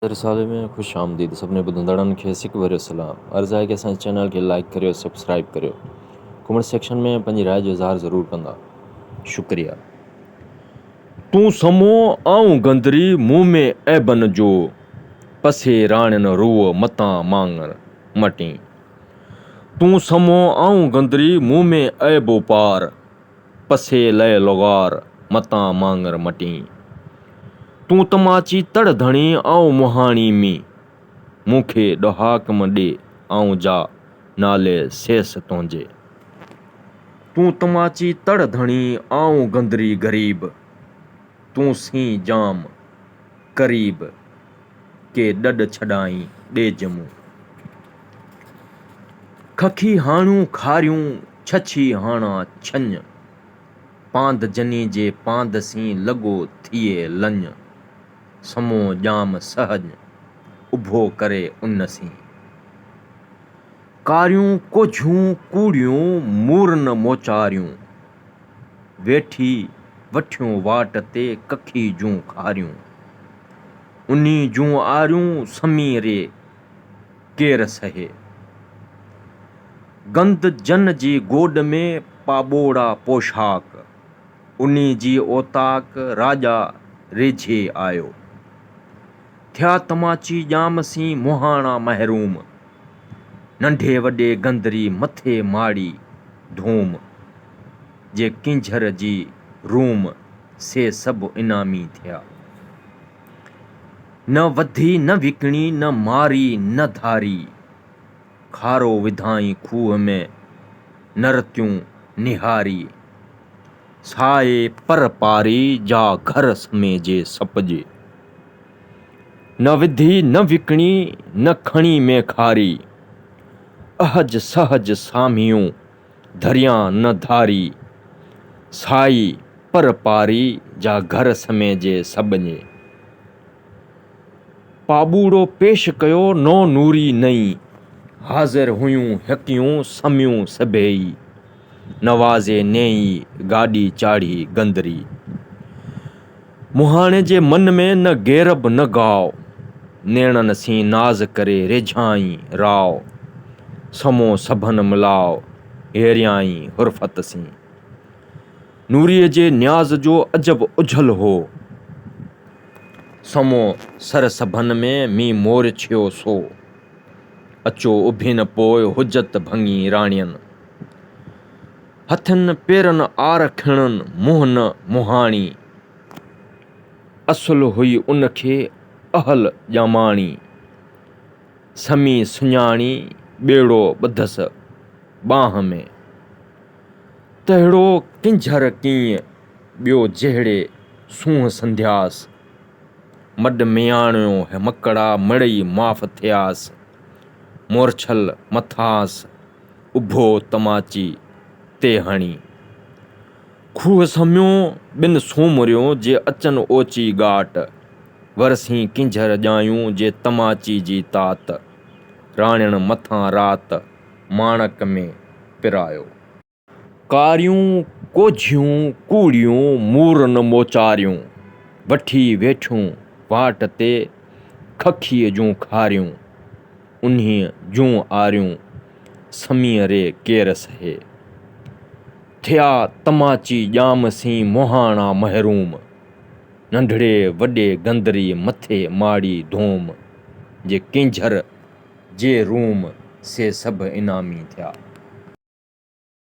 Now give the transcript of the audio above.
रिसाले में खुश आमदीद सभिनी ॿुधंदड़नि खे सिक भरियो सलाम। अर्ज़ु आहे कि असांजे चैनल खे लाइक करियो, सब्सक्राइब करियो, कमेंट सेक्शन में पंहिंजी राय जो इज़हार ज़रूरु कंदा। शुक्रिया। तूं समो आऊं गंदरी मुंह में ऐबन जो, पसे राणिन रूअ मतां मांगर मटी। तूं समो आऊं गंदरी मुंह में ऐबो पार, पसे लय लोगार मतां मांगर मटी। तूं तमाची तड़ धणी आऊं मुहाणी मी, मूंखे ॾहाकम ॾे आऊं जा नाले सेस तुंहिंजे। तूं तमाची तड़ धणी आऊं गंदरी गरीब, तूं सी जाम करीब के ॾॾ छॾाई ॾेज मूं। खखी हाणियूं खारियूं छछी हाणा छञ, पांध जनी जे पांध सी लॻो थिए लञ। समो ॼाम सहज उभो करे उन सी, कारियूं कोझियूं कूड़ियूं मूरन मोचारियूं, वेठी वठियूं वाट ते कखी जूं खारियूं। उन्ही जूं आरियूं समीरे केर सहे, गंद जन जी गोड में पाॿोड़ा पोशाक, उन्ही जी ओताक राजा रेझे आयो। थिया तमाची ॼाम सी मुहाणा महरूम, नंढे वॾे गंदरी मथे माड़ी धूम। जे किंझर जी रूम से सभु इनामी थिया, न वधी न विकणी न मारी न धारी। खारो विधाई खूह में नरतियूं निहारी, साए पर पारी जा घर समेजे सपजे। न विधी न विकणी न खणी में खारी, अहज सहज सामियूं धरिया न धारी। साई पर पारी जा घर समेजे सभिनी। पाॿूड़ो पेश कयो नो नूरी नई, हाज़िर हुयूं हिकियूं समियूं सभेई। नवाज़े नेई गाॾी चाढ़ी गंदरी, मुहाणे जे मन में न गेरब न गाव। नेणन सी नाज़ करे रिझाई राव, समो सभन मिलाव हेरियाई हुरफत सी। नूरीअ जे न्याज़ जो अजब उझल हो, समो सर सभन में मी मोरछियो सो। अचो उभिन पोइ हुजत भङी राणियन, हथन पेरन आर खिणन मुंह न मुहाणी। असुल हुई उनखे अहल ॼामाणी, समी सुञाणी ॿेड़ो ॿधस ॿांह में। तहिड़ो किंझर कीअं ॿियो जहिड़े सूंहं संध्यास, मड मियाणियो मकड़ा मिड़ई माफ़ थियास। मोरछल मथांस उभो तमाची ते हणी, खूह समियो ॿिन सूमरियूं जे अचन ओची ॻाट। वरसी किंझर ॼायूं जे तमाची जी तात, राणियन मथां रात माणक में पिरायो। कारियूं कोझियूं कूड़ियूं मूरन मोचारियूं, वठी वेठियूं वाट ते खखीअ जूं खारियूं। उन्ही जूं आरियूं समीरे केर सहे, थिया तमाची ॼाम सी मुहाणा महरूम। नंढड़े वॾे गंदरी मथे माड़ी धूम, जे किंझर जे रूम से सभु इनामी थिया।